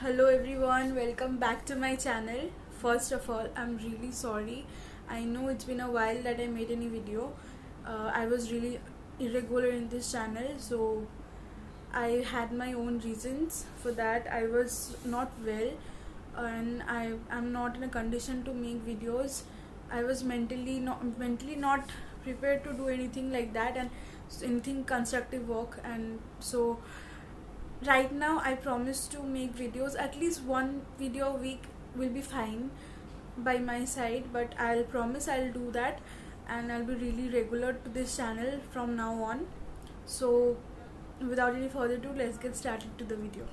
Hello everyone, welcome back to my channel. First of all, I'm really sorry. I know it's been a while that I made any video. I was really irregular in this channel, so I had my own reasons for that. I was not well and I'm not in a condition to make videos. I was mentally not prepared to do anything like that and anything constructive work, and so right now I promise to make videos. At least one video a week will be fine by my side, but I'll promise I'll do that, and I'll be really regular to this channel from now on. So without any further ado, let's get started to the video.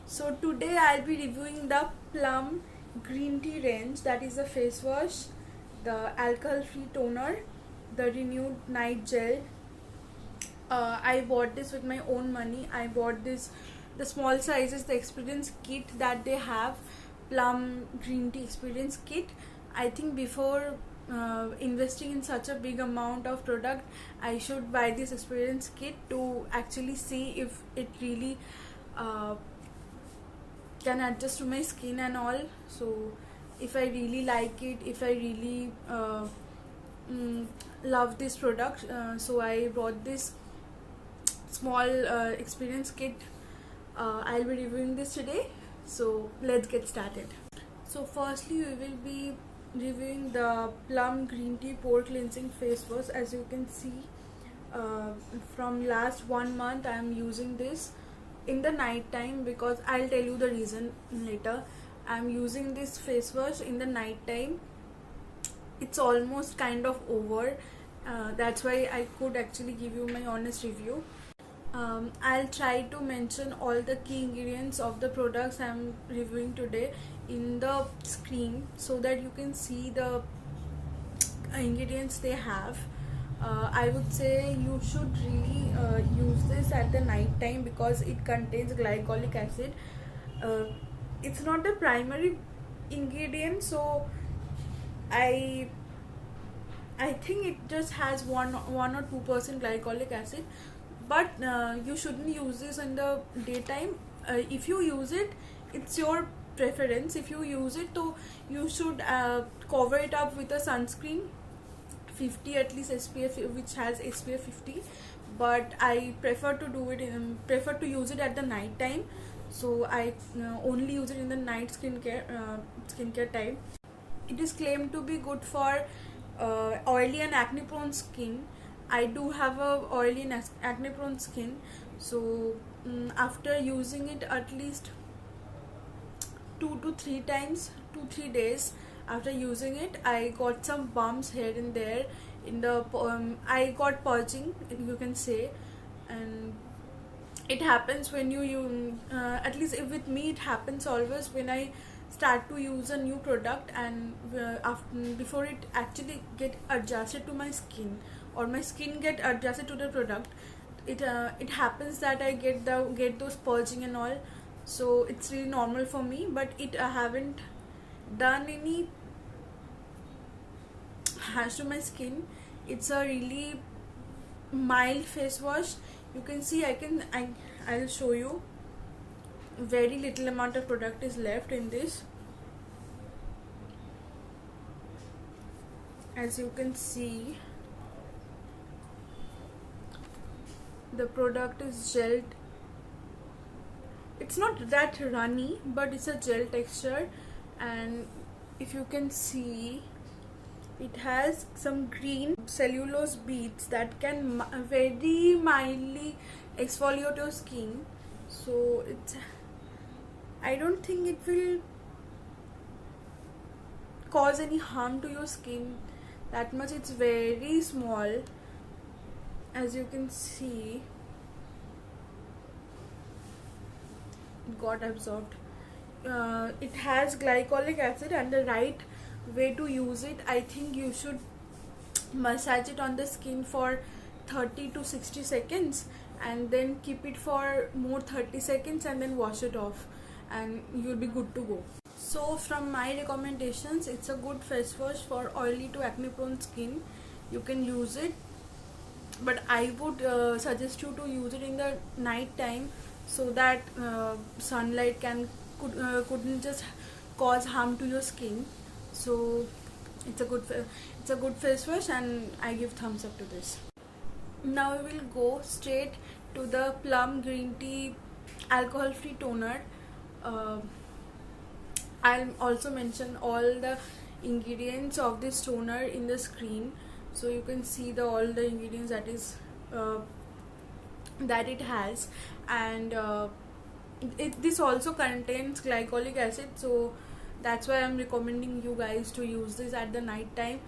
So today I'll be reviewing the Plum green tea range, that is the face wash, the alcohol free toner, the renewed night gel. I bought this with my own money. I bought this, the small sizes, the experience kit that they have, Plum green tea experience kit. I think before investing in such a big amount of product, I should buy this experience kit to actually see if it really can adjust to my skin and all. So if I really like it, if I really love this product, so I bought this small experience kit. I'll be reviewing this today, so let's get started. So firstly we will be reviewing the Plum green tea pore cleansing face wash. As you can see, from last 1 month I am using this in the night time, because I'll tell you the reason later. I'm using this face wash in the night time. It's almost kind of over. That's why I could actually give you my honest review. I'll try to mention all the key ingredients of the products I'm reviewing today in the screen, so that you can see the ingredients they have. I would say you should really use this at the night time because it contains glycolic acid. It's not the primary ingredient, so I think it just has 1 or 2% glycolic acid, but you shouldn't use this in the daytime. If you use it, it's your preference. If you use it, so you should cover it up with a sunscreen 50, at least SPF, which has SPF 50, but I prefer to use it at the night time, so I only use it in the night skincare time. It is claimed to be good for oily and acne prone skin. I do have a oily and acne prone skin, so after using it at least 2 to 3 times, 2-3 days after using it, I got some bumps here and there in the I got purging, you can say, and it happens when you at least with me it happens always when I start to use a new product, and before it actually get adjusted to my skin, or my skin get adjusted to the product, it happens that I get those purging and all. So it's really normal for me, but I haven't done any harsh to my skin. It's a really mild face wash. You can see I'll show you. Very little amount of product is left in this. As you can see, the product is gelled. It's not that runny, but it's a gel texture, and if you can see, it has some green cellulose beads that can very mildly exfoliate your skin. So I don't think it will cause any harm to your skin that much. It's very small, as you can see. It got absorbed. It has glycolic acid, and the right way to use it, I think you should massage it on the skin for 30 to 60 seconds and then keep it for more 30 seconds and then wash it off, and you'll be good to go. So from my recommendations, it's a good face wash for oily to acne prone skin. You can use it, but I would suggest you to use it in the night time, so that sunlight couldn't just cause harm to your skin. So it's a good face wash, and I give thumbs up to this. Now we will go straight to the plum green tea alcohol free toner. uh, I'll also mention all the ingredients of this toner in the screen, so you can see all the ingredients that it has. And this also contains glycolic acid, so that's why I'm recommending you guys to use this at the night time,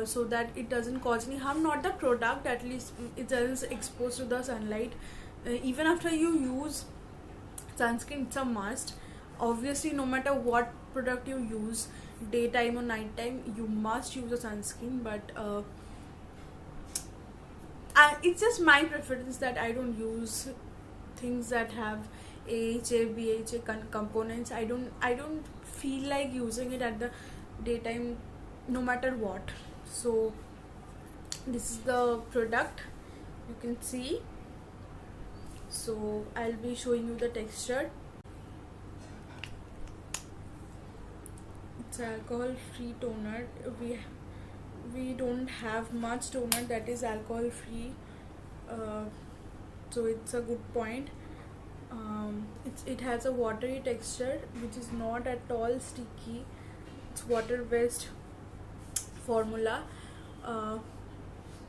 so that it doesn't cause any harm. Not the product, at least it doesn't expose to the sunlight. Even after you use sunscreen, it's a must. Obviously, no matter what product you use, daytime or nighttime, you must use a sunscreen. But it's just my preference that I don't use things that have AHA, BHA components. I don't feel like using it at the daytime, no matter what. So this is the product, you can see. So I'll be showing you the texture. It's alcohol free toner. We don't have much toner that is alcohol free, so it's a good point. It has a watery texture, which is not at all sticky. It's water based formula.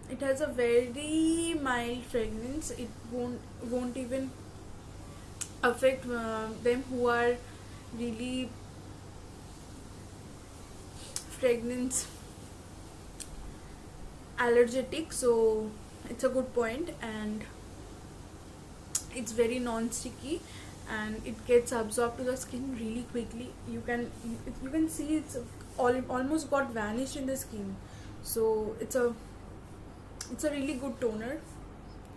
It has a very mild fragrance. It won't even affect them who are really fragrance allergic. So it's a good point, and it's very non-sticky, and it gets absorbed to the skin really quickly. You can see it's almost got vanished in the skin. So it's a really good toner.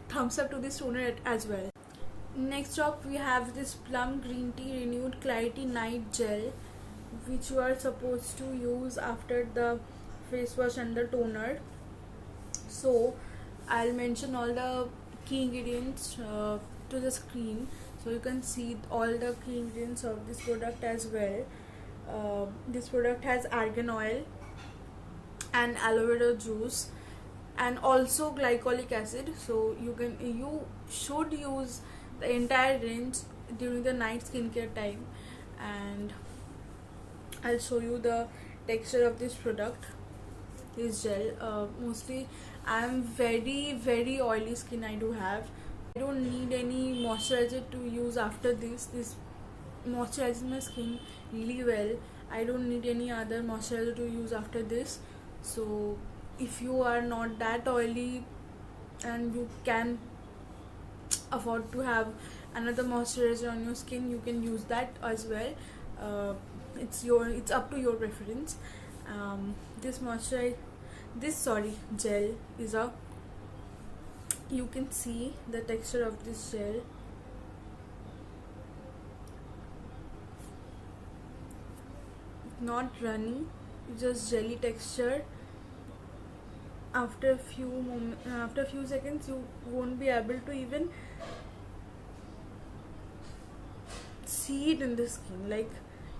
Thumbs up to this toner as well. Next up, we have this plum green tea renewed clarity night gel, which you are supposed to use after the face wash and the toner. So I'll mention all the key ingredients to the screen, so you can see all the key ingredients of this product as well. This product has argan oil and aloe vera juice, and also glycolic acid. So you should use the entire range during the night skincare time. And I'll show you the texture of this product, this gel. Mostly I'm very oily skin. I don't need any moisturizer to use after this moisturizes my skin really well. I don't need any other moisturizer to use after this. So if you are not that oily and you can afford to have another moisturizer on your skin, you can use that as well. It's up to your preference. This gel is you can see the texture of this gel. Not runny, just jelly texture. After a few seconds, you won't be able to even see it in the skin. Like,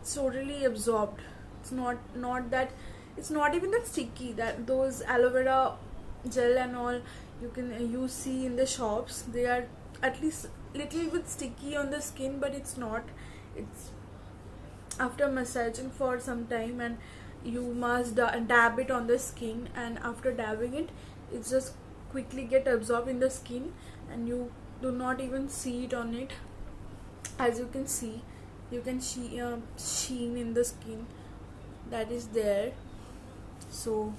it's totally absorbed. It's not even that sticky. That those aloe vera gel and all you see in the shops, they are at least little bit sticky on the skin, but it's not. It's after massaging for some time, and you must dab it on the skin, and after dabbing it just quickly get absorbed in the skin, and you do not even see it on it. As you can see, you can see sheen in the skin that is there. So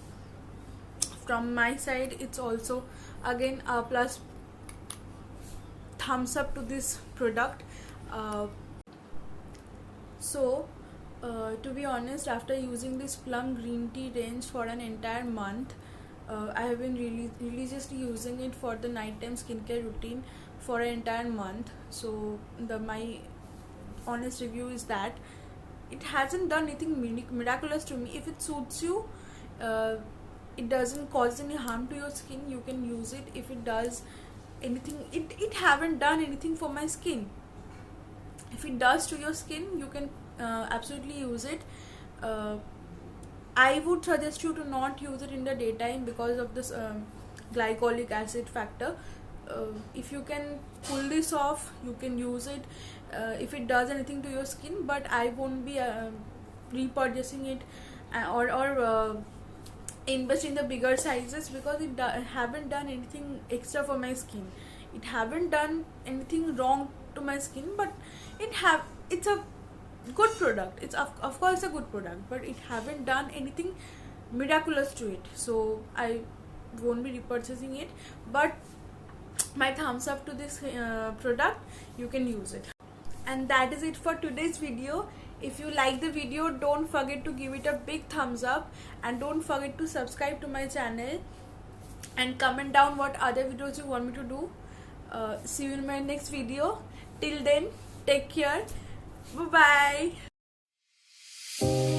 from my side, it's also again a plus thumbs up to this product. To be honest, after using this plum green tea range for an entire month, I have been really just using it for the nighttime skincare routine for an entire month. So my honest review is that it hasn't done anything miraculous to me. If it suits you, it doesn't cause any harm to your skin, you can use it. If it does anything, it haven't done anything for my skin. If it does to your skin, you can absolutely use it. I would suggest you to not use it in the daytime because of this glycolic acid factor. If you can pull this off, you can use it if it does anything to your skin, but I won't be repurchasing it or invest in the bigger sizes, because it haven't done anything extra for my skin. It haven't done anything wrong to my skin, but it's a good product. It's of course a good product, but it haven't done anything miraculous to it, so I won't be repurchasing it. But my thumbs up to this product, you can use it. And that is it for today's video. If you like the video, don't forget to give it a big thumbs up, and don't forget to subscribe to my channel, and comment down what other videos you want me to do. See you in my next video. Till then, take care. Bye bye.